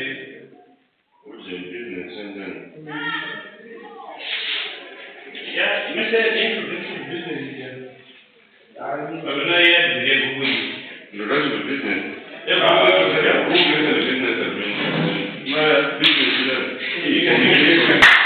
What's your business and then? Yeah, you said introduce business again. I'm not yet to get moving. The rest of the business. Yeah, who gets the business administration? My business is you can do it.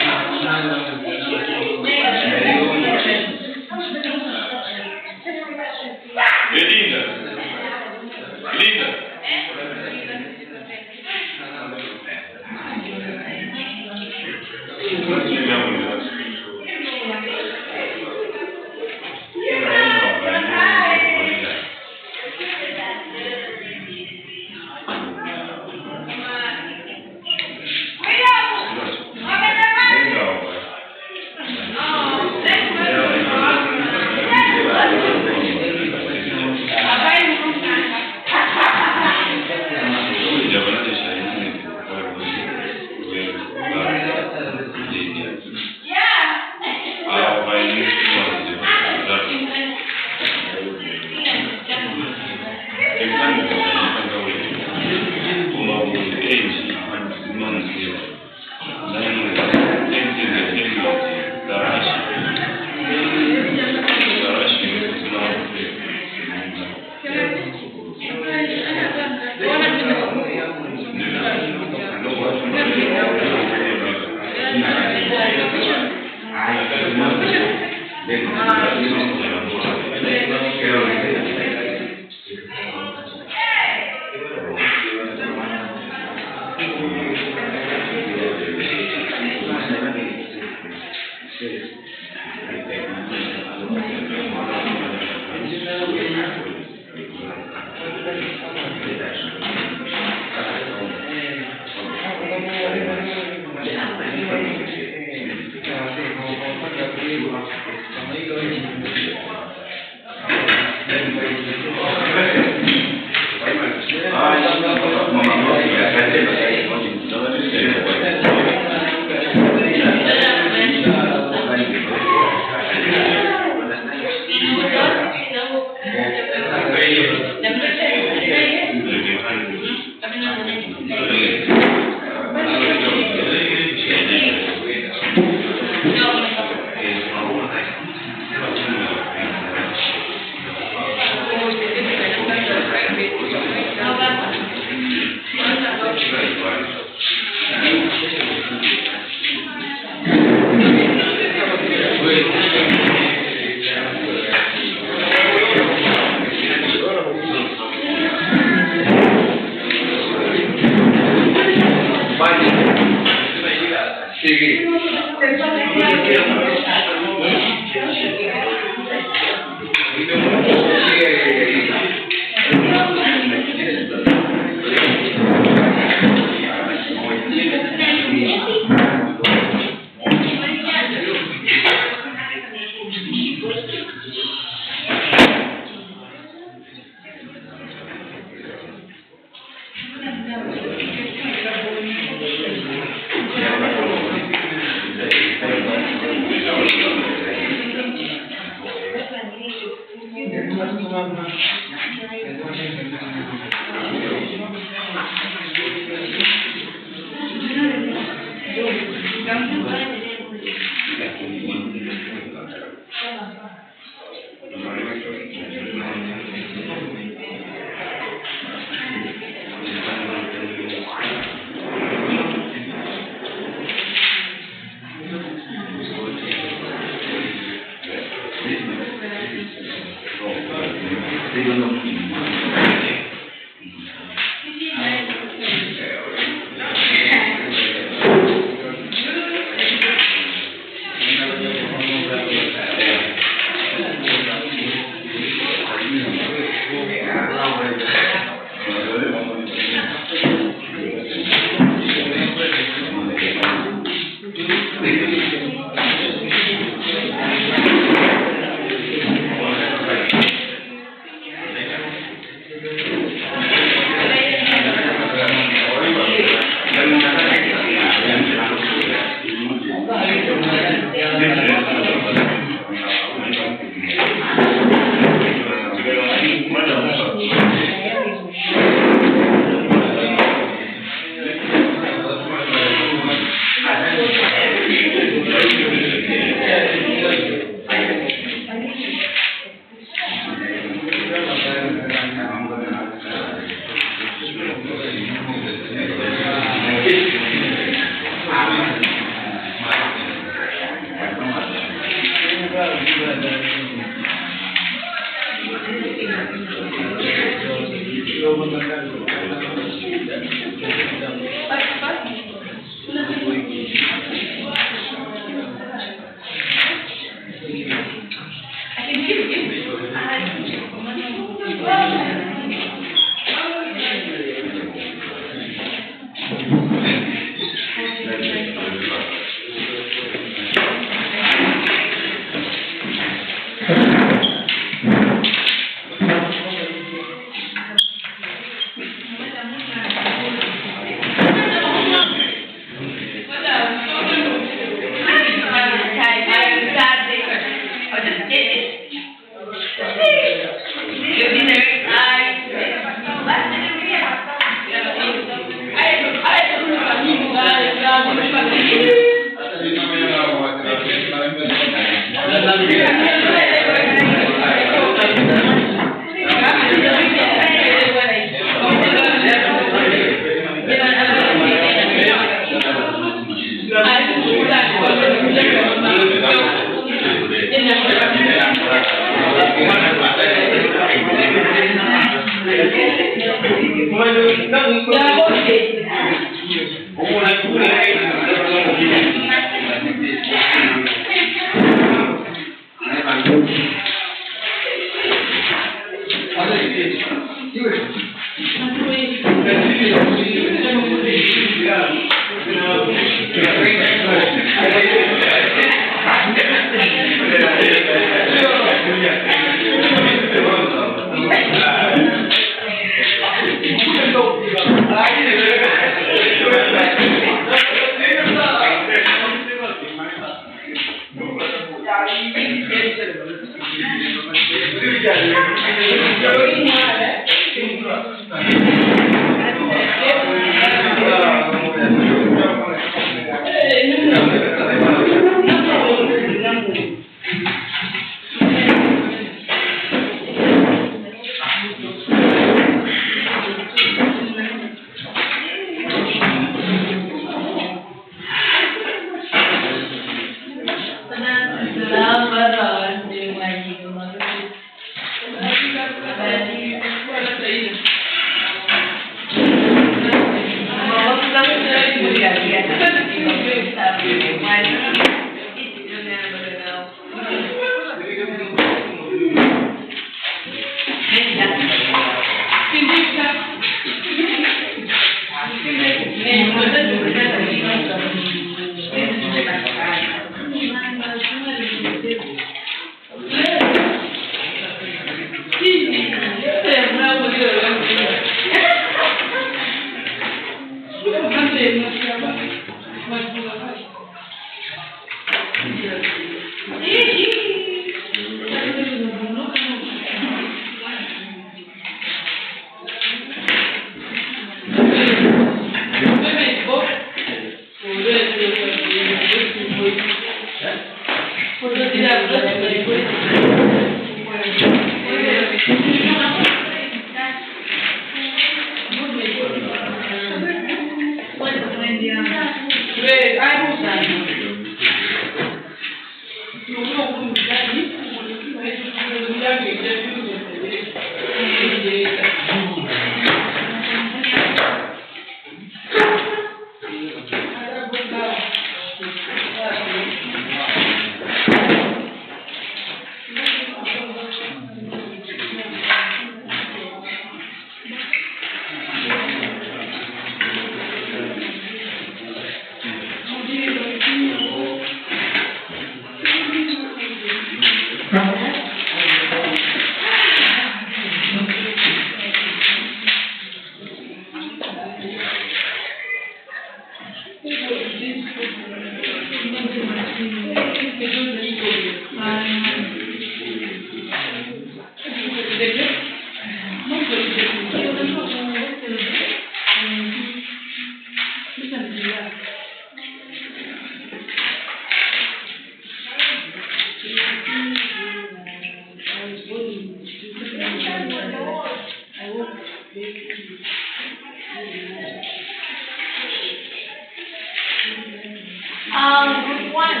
Group one.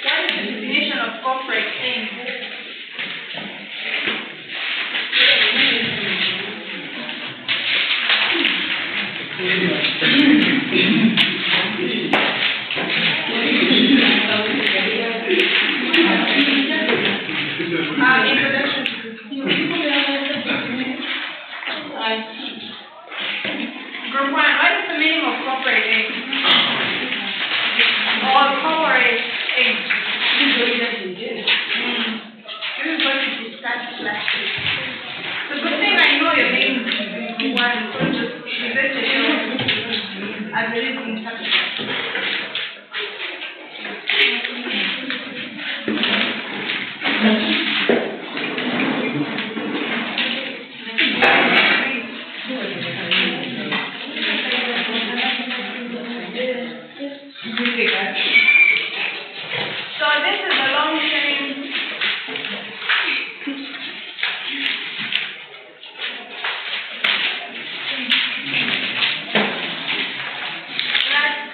What is the definition of corporate aim? Introduction. Group one, what is the meaning of corporate aim? Or corporate aim? This is what we discussed last week. The good thing I know your name is one, so just present yourself as it is in subject. So this is a long chain. Let's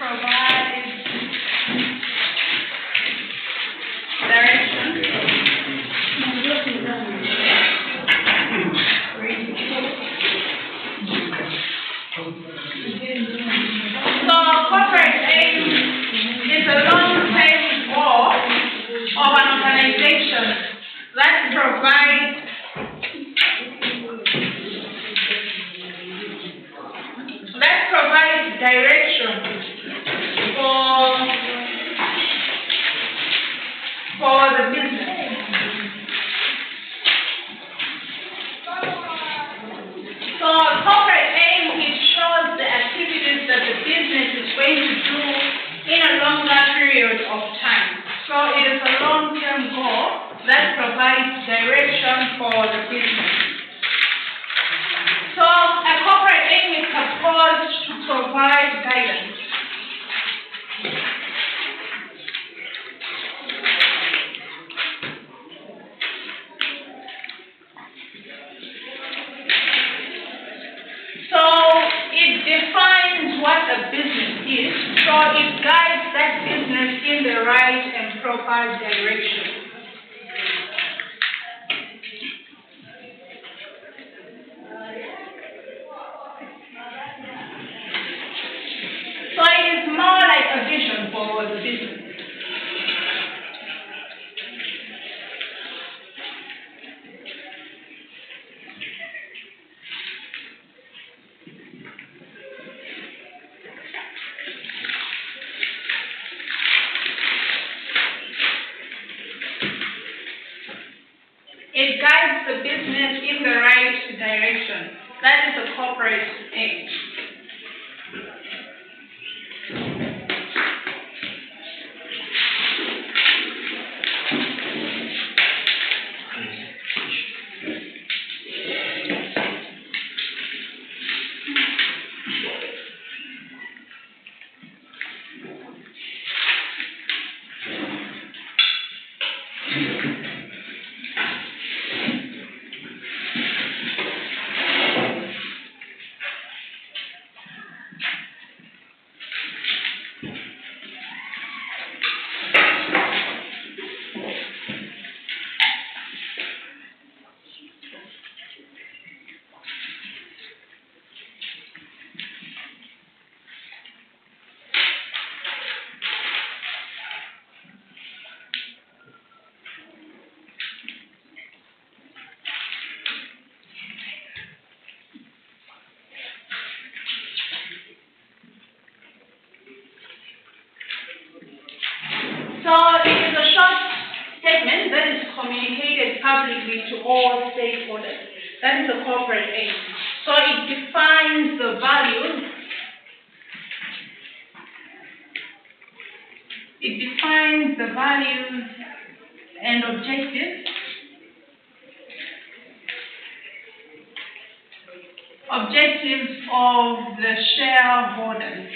provide direction for the business. So corporate aim, it shows the activities that the business is going to do in a longer period of time. So it is a long-term goal that provides direction for the business. So a corporate aim is supposed to provide guidance. So it defines what a business is. So it guides that business in the right and proper direction. So it is more like a vision for the business. It guides the business in the right direction. That is a corporate aim. So it is a short statement that is communicated publicly to all stakeholders. That is a corporate aim. So it defines the values. It defines the values and objectives. Objectives of the shareholders.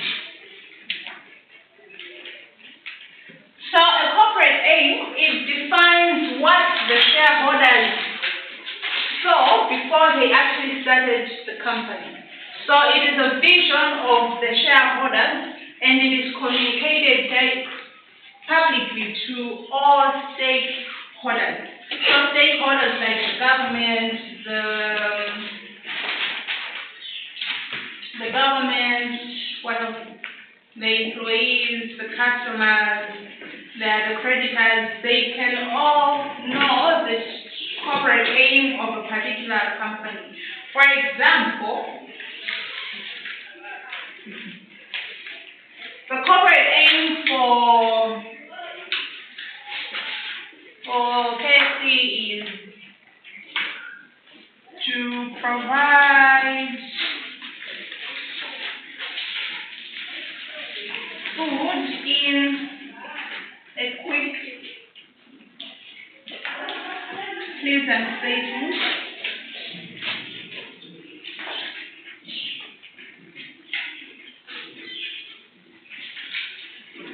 So a corporate aim, it defines what the shareholders saw before they actually started the company. So it is a vision of the shareholders, and it is communicated publicly to all stakeholders. So stakeholders like the government, the employees, the customers, the creditors, they can all know the corporate aim of a particular company. For example, the corporate aim for KFC is to provide food in a quick, pleasant setting.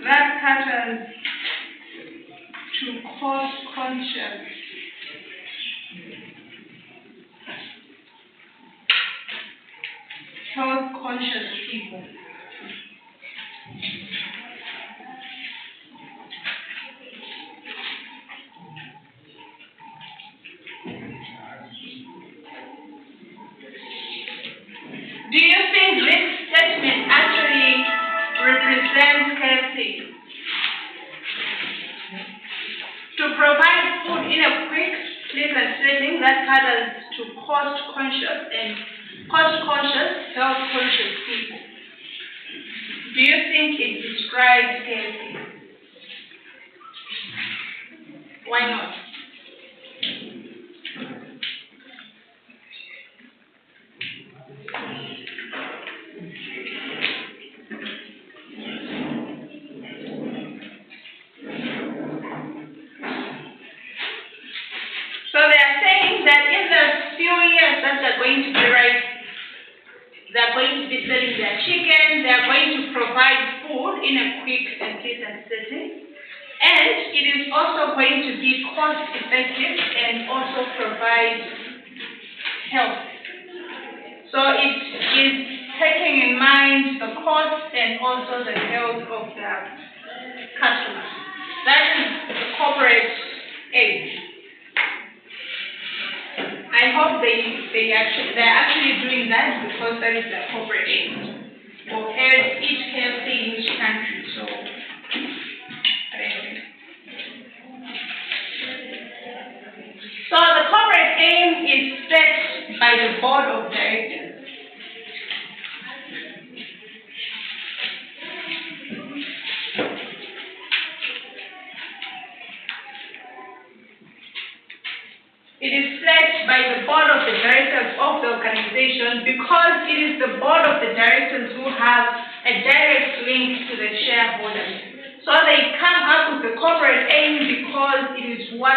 That caters to cost-conscious health-conscious people. Do you think this statement actually represents KFC? To provide food in a quick, pleasant cost-conscious, health-conscious people. Do you think it describes KFC? Why not? So they are saying that in the few years that they're going to be right, they're going to be selling their chicken, they're going to provide food in a quick and decent setting, and it is also going to be cost effective and also provide health. So it is taking in mind the cost and also the health of their customers. That is the corporate aim. I hope they're actually doing that because that is their corporate aim for each KFC in each country. So, anyway. So the corporate aim is set by the board of directors. It is set by the board of the directors of the organization because it is the board of the directors who have a direct link to the shareholders. So they come up with the corporate aim because it is what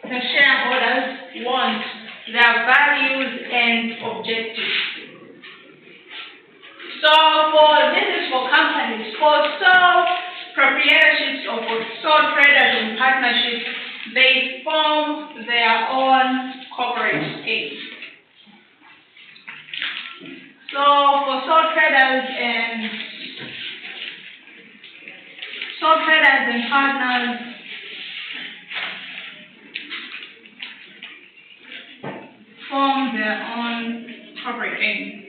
the shareholders want, their values and objectives. So this is for companies. For sole proprietorships or for sole traders and partnerships, they form their own corporate aim. So for sole traders and partners, form their own corporate aim.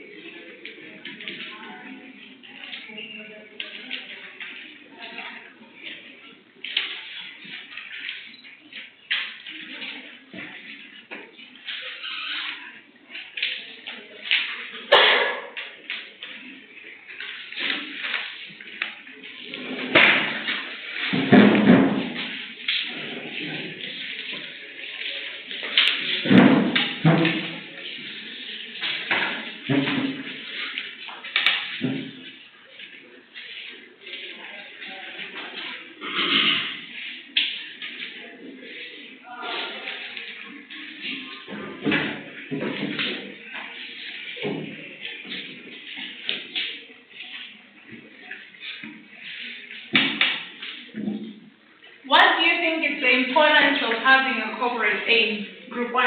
What do you think is the importance of having a corporate aim? Group 1.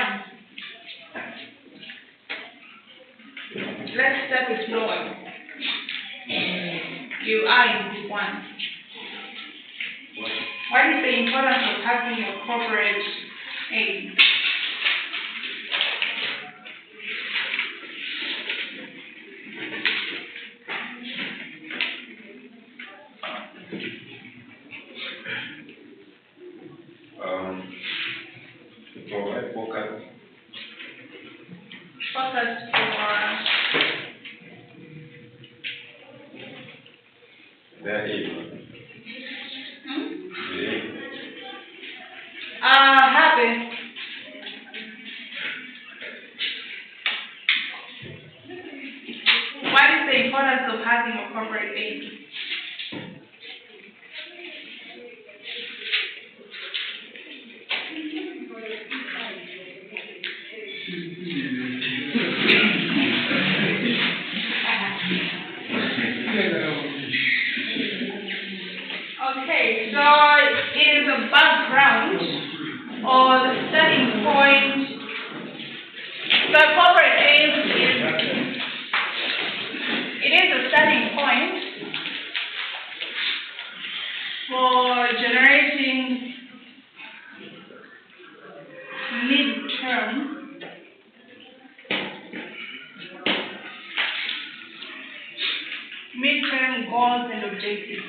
Let's start with Noah. You are in Group 1. What is the importance of having a corporate aim? Provide focus. Focus for Their aim. The aim. happy. What is the importance of having a corporate aim? Okay, so it is a background or the starting point. The corporate aim is a starting point for generating midterm goals and objectives.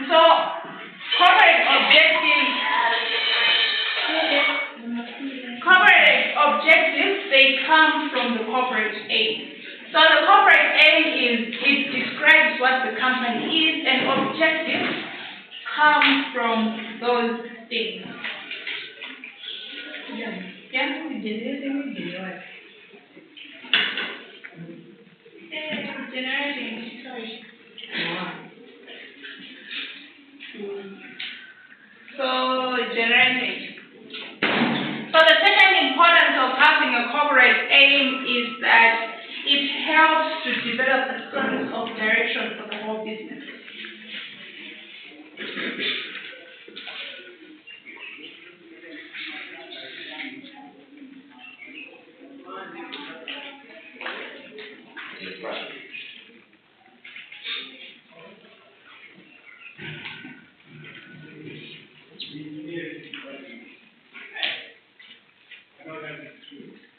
So, corporate objectives from the corporate aim. So the corporate aim it describes what the company is, and objectives come from those things. Generating, sorry. So generating. So the second importance of having a corporate aim is that it helps to develop a sense of direction for the whole business.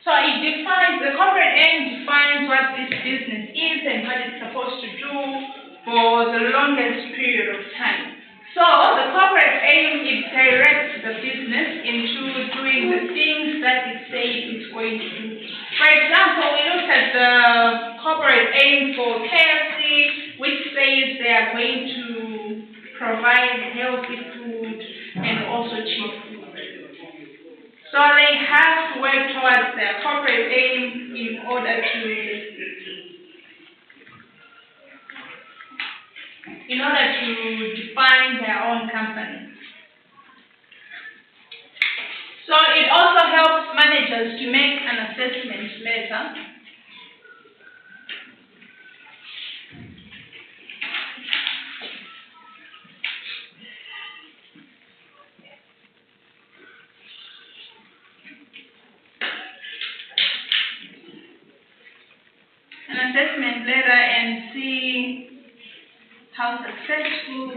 So the corporate aim defines what this business is and what it's supposed to do for the longest period of time. So the corporate aim, it directs the business into doing the things that it says it's going to do. For example, we look at the corporate aim for KFC, which says they are going to provide healthy food and also cheap food. So they have to work towards their corporate aim in order to define their own company. So it also helps managers to make an assessment later. And see how successful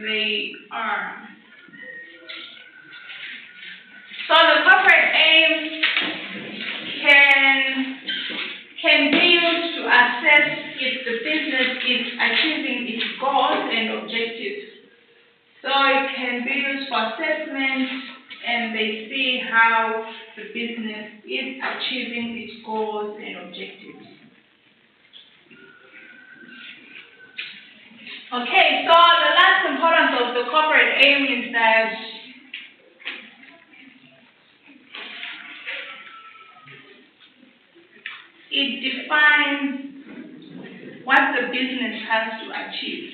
they are. So the corporate aim can be used to assess if the business is achieving its goals and objectives. So it can be used for assessment, and they see how the business is achieving its goals and objectives. Okay, so the last component of the corporate aim is that it defines what the business has to achieve.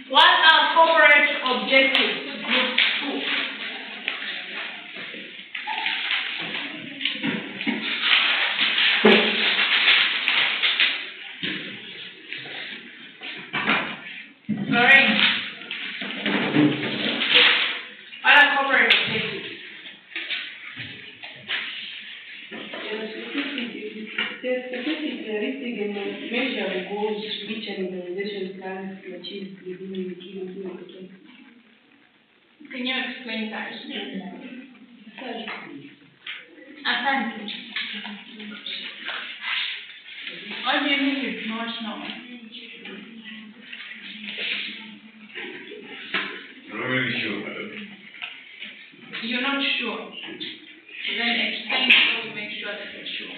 What are corporate objectives? Group 2. Lorraine, what are corporate objectives? The specific, realistic, and measurable goals which an organization plans to achieve within a given period. Can you explain that? Asante. What do you mean you do not know? I'm not really sure, madam. You're not sure. Then explain how to make sure that you're sure.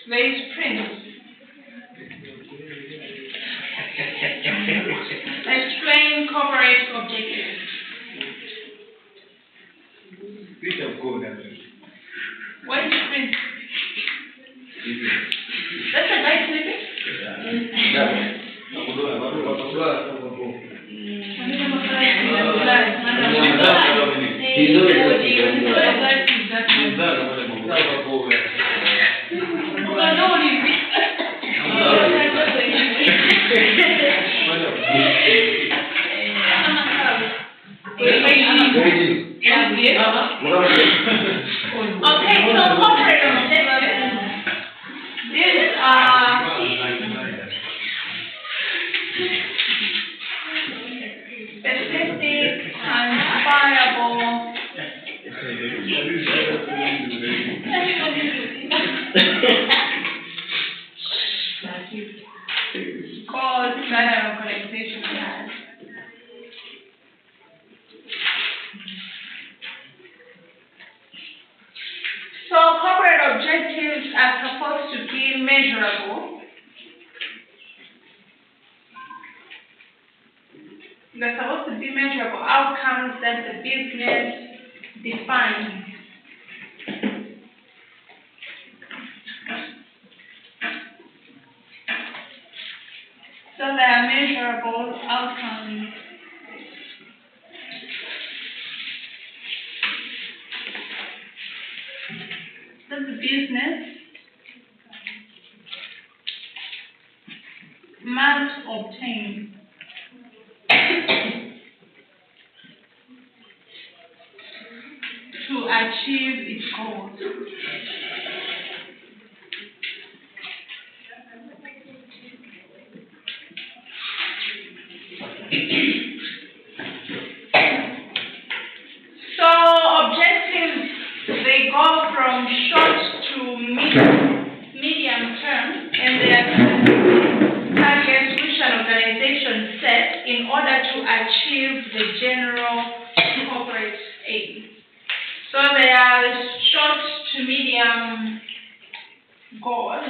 There is Prince. Explain corporate objectives. Bit of code, What is Prince? Okay, so corporate objectives. These are specific, quantifiable, goals that an organization has. So corporate objectives are supposed to be measurable. They're supposed to be measurable outcomes that the business defines. So they are measurable outcomes. That the business must obtain. To achieve its goals. So objectives, they go from short to medium term, and they are targets which an organization sets in order to achieve the general corporate aim. So there are short to medium goals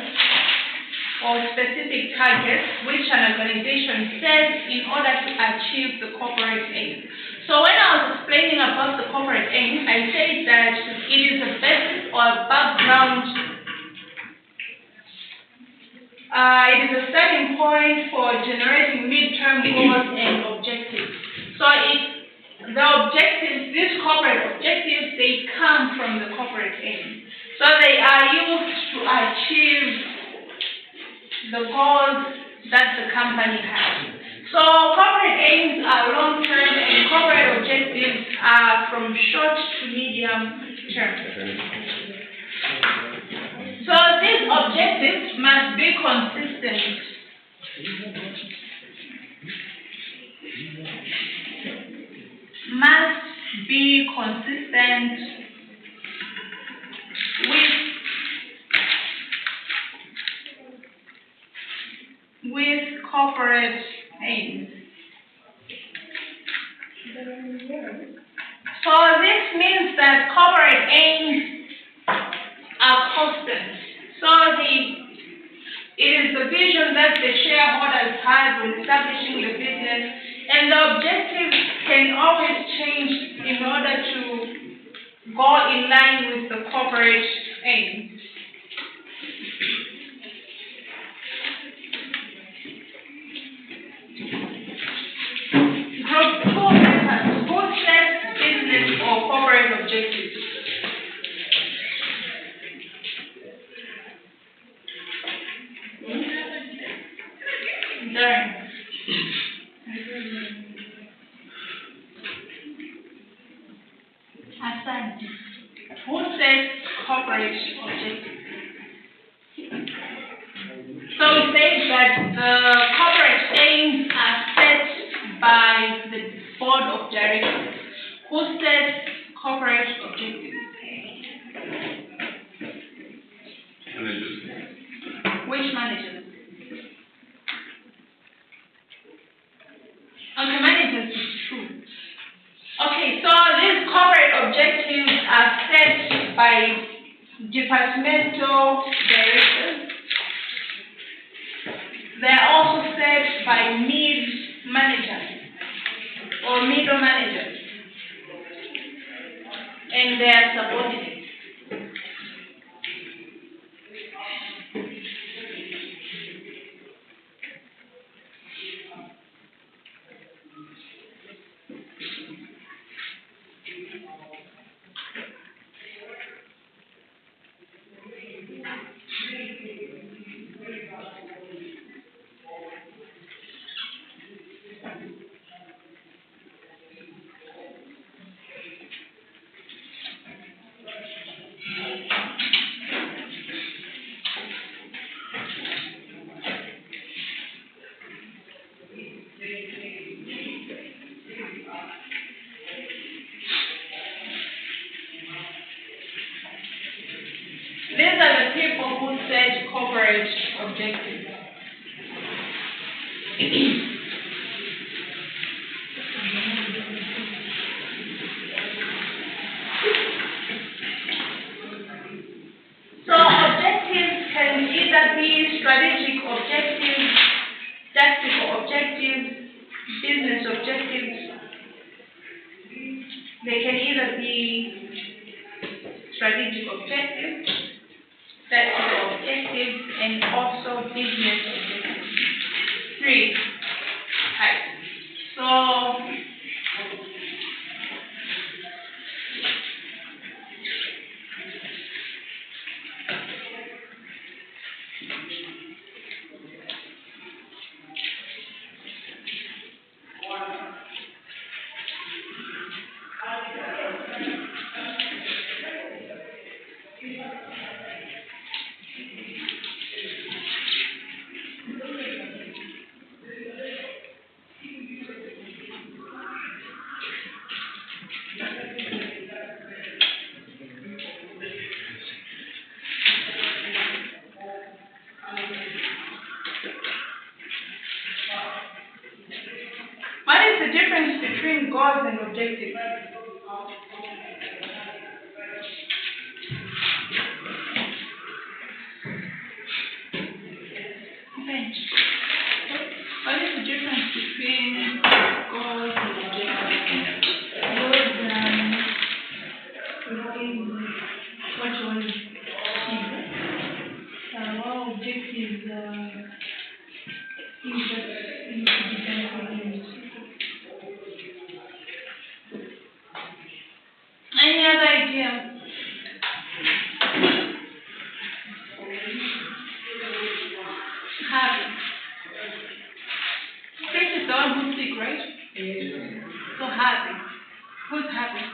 or specific targets which an organization sets in order to achieve the corporate aim. So when I was explaining about the corporate aim, I said that it is a basis or a background, it is a starting point for generating midterm goals and objectives. So the objectives, these corporate objectives, they come from the corporate aim. So they are used to achieve the goals that the company has. So corporate aims are long-term and corporate objectives are from short to medium term. So these objectives must be consistent. Must be consistent with corporate aims. So this means that corporate aims are constant. So it is the vision that the shareholders had when establishing the business, and the objectives can always change in order to go in line with the corporate aim. Group 2 methods. Who sets business or corporate objectives? Darren. Hassan. Who sets corporate objectives? So we say that the corporate aims are set by the board of directors. Who sets corporate objectives? Managers. Which managers? Okay, managers is true. Okay, so these corporate objectives are set by departmental directors. They are also set by mid-managers or middle managers and their subordinates. objectives. So objectives can either be strategic objectives, tactical objectives, business objectives. They can either be strategic objectives, tactical objectives, and also business objectives. 3 types. So what is the difference between goals and objectives? Okay. What is the difference between goals and objectives? Goals, what you want to achieve. While objectives, things that need to be done for you. Any other idea? Happy. Chris is the one who's sick, right? Yes. So happy. Who's happy?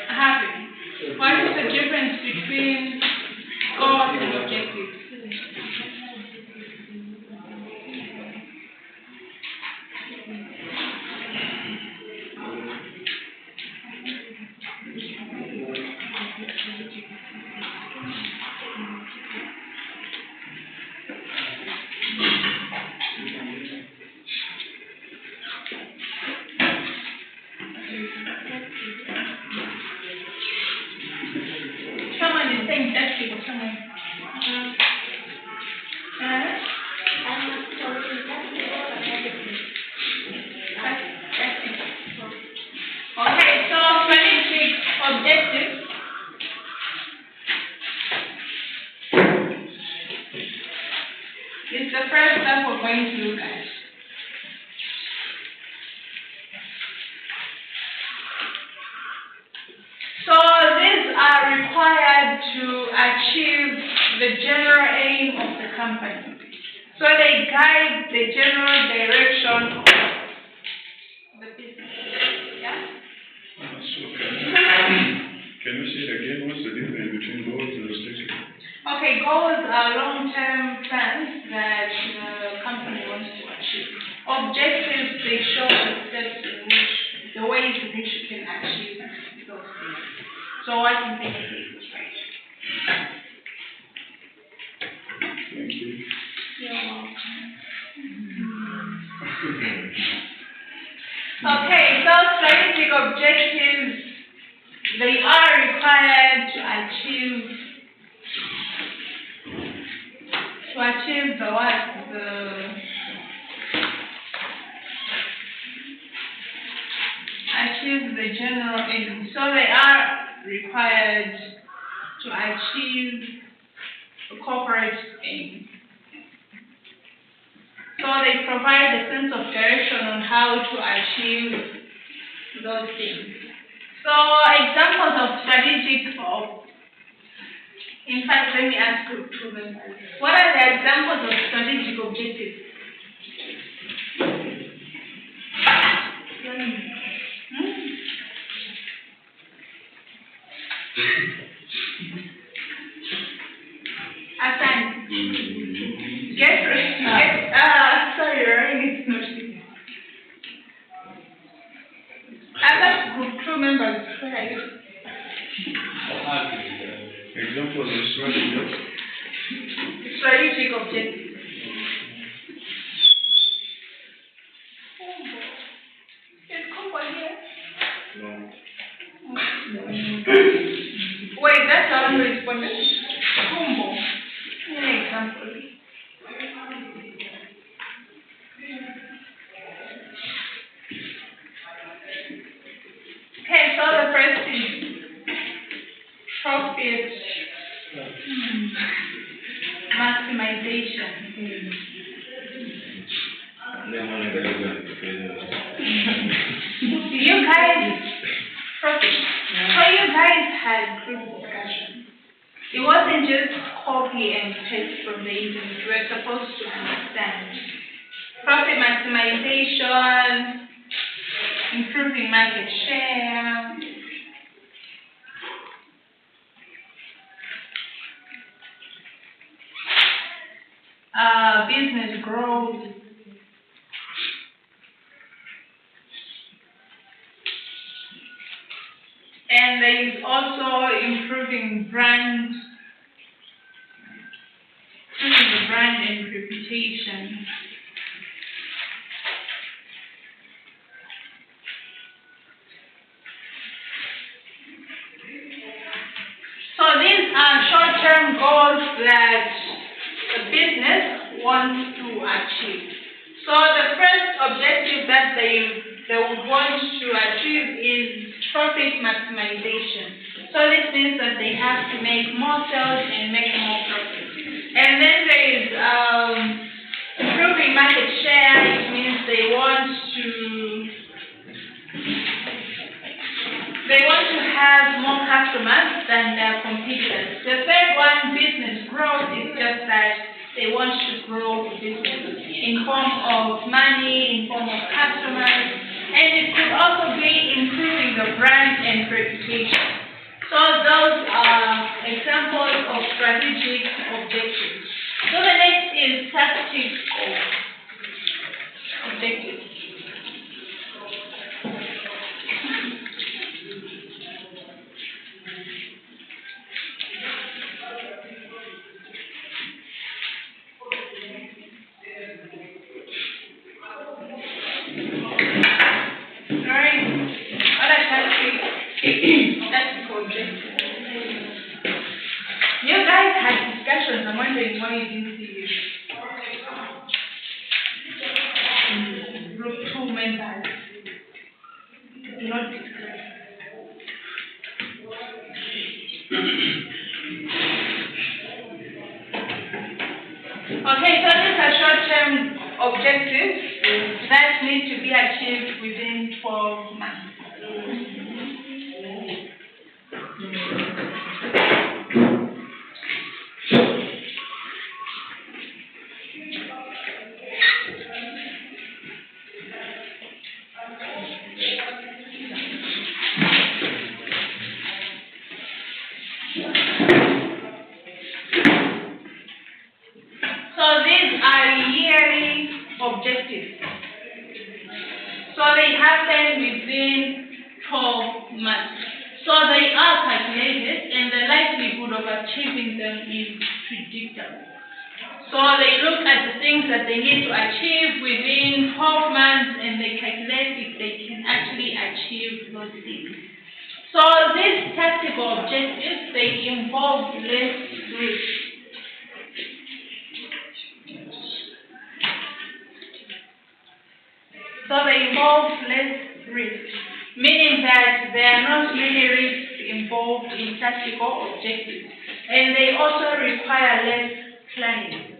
Happy. What is the difference between goals and objectives? Someone is saying tactical, someone. Okay, so strategic objectives. Is the first that we're going to look at. So these are required to achieve the general aim of the company. So they guide the general direction of the business. Yeah? Can you say it again? What's the difference between goals and objectives? Okay, goals are long-term plans that the company wants to achieve. Objectives, they show the steps in which, the ways in which you can achieve those things. So I can think it is right. Thank you. You're welcome. Okay, so strategic objectives, they are required to achieve the what? Achieve the general aim. So they are required to achieve a corporate aim. So they provide a sense of direction on how to achieve those things. So examples of strategic, in fact, let me ask you two members. What are the examples of strategic objectives? Asan, get ready. Sorry, Ryan, it's not you. Other group crew members, where are you? Example of the strategy. Strategic objectives. Is Combo here? No. Wait, that's how you responded? Combo. Give me an example. Okay, so the first is profit maximization. You guys, profit. So you guys had group discussion. It wasn't just copy and paste from the internet. You were supposed to understand profit maximization, improving market share, business growth, and there is also improving brand and reputation. So these are short-term goals that the business wants to achieve. So the first objective that they would want to achieve is profit maximization. So this means that they have to make more sales and make more profit. And then there is improving market share. It means they want to have more customers than their competitors. The third one, business growth, is just that they want to grow the business in form of money, in form of customers, and it could also be improving the brand and reputation. So those are examples of strategic objectives. So the next is tactical objectives. You guys had discussions. I'm wondering why you didn't see group 2 members. Do not discuss. Okay, so these are short-term objectives that need to be achieved within 12 months. So these are yearly objectives. So they happen within 12 months. So they are calculated and the likelihood of achieving them is predictable. So they look at the things that they need to achieve within 12 months and they calculate if they can actually achieve those things. So these tactical objectives, they involve less risk. So they involve less risk, meaning that there are not many risks involved in tactical objectives, and they also require less planning.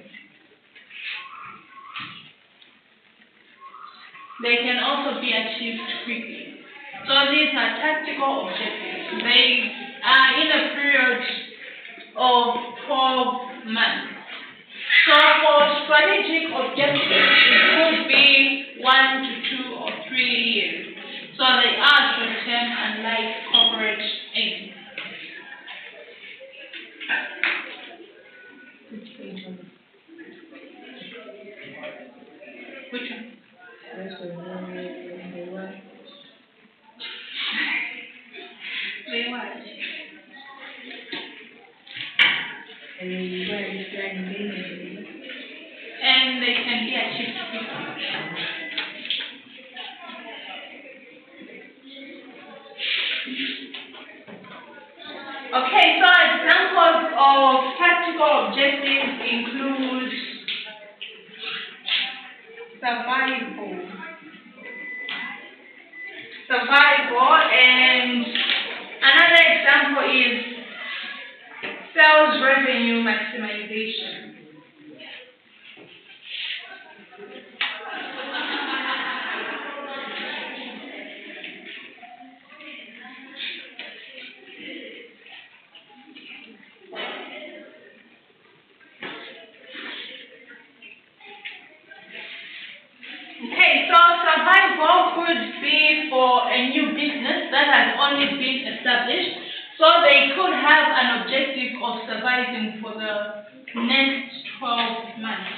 They can also be achieved quickly. So these are tactical objectives. They are in a period of 12 months. So for strategic objectives, it could be 1 to 2 or 3 years. So they are short-term, unlike corporate aims. Which one? They what? and where it's running maintenance. And they can be achieved quickly. Okay, so examples of tactical objectives include survival, and another example is sales revenue maximization. Okay, so survival could be for a new business that has only been established. So they could have an objective of surviving for the next 12 months.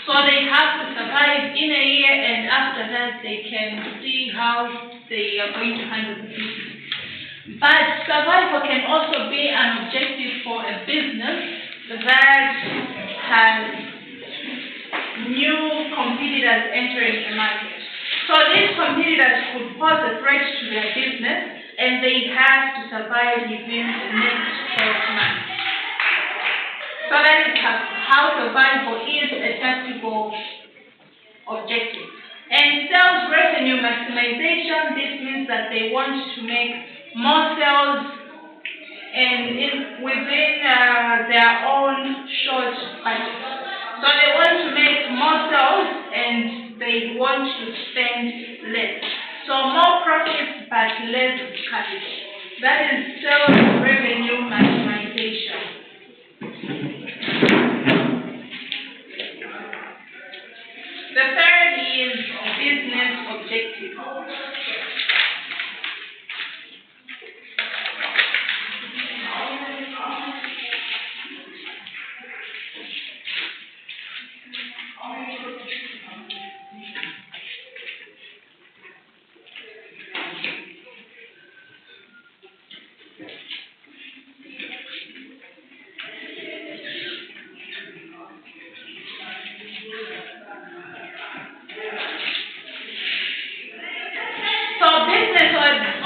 So they have to survive in a year, and after that they can see how they are going to handle the business. But survival can also be an objective for a business that has new competitors entering the market. So these competitors could pose a threat to their business, and they have to survive within the next 12 months. So that is how survival is a tactical objective. And sales revenue maximization, this means that they want to make more sales and within their own short budget. So they want to make more sales and they want to spend less. So more profits but less capital. That is sales revenue maximization. The third is business objective.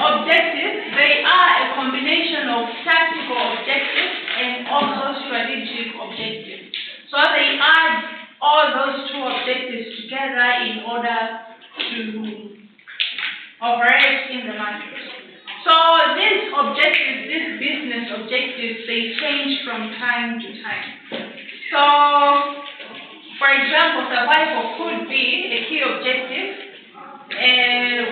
Objectives, they are a combination of tactical objectives and also strategic objectives. So they add all those two objectives together in order to operate in the market. So these objectives, these business objectives, they change from time to time. So, for example, survival could be a key objective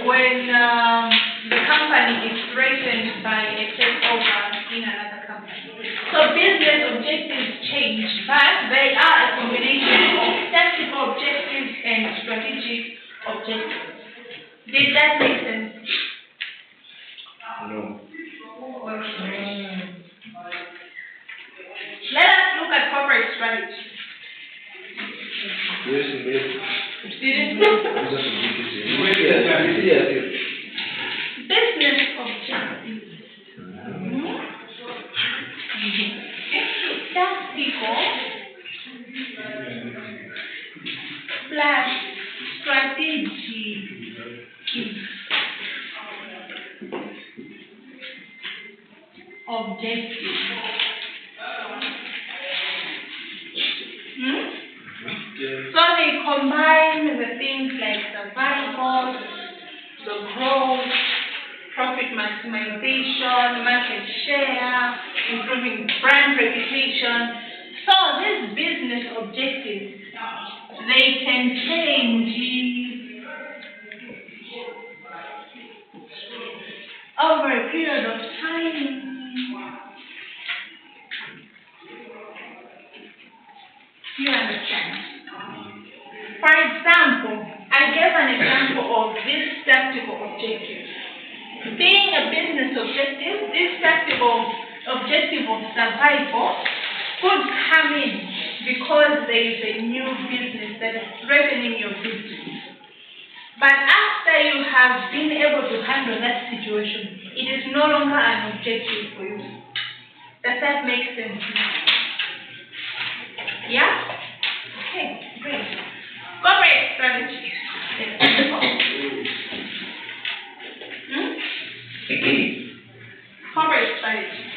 when the company is threatened by a takeover in another company. So business objectives change, but they are a combination of tactical objectives and strategic objectives. Did that make sense? No. Okay. Let us look at corporate strategy. Business objectives. Tactical plus strategy objective. So they combine the things like survival, the growth, profit maximization, market share, improving brand reputation. So these business objectives, they can change over a period of time. You understand? For example, I gave an example of this tactical objective. Being a business objective, this tactical objective of survival could come in because there is a new business that is threatening your business. But after you have been able to handle that situation, it is no longer an objective for you. Does that make sense? Yeah? Okay, great. Corporate strategy. Hmm? Corporate strategy.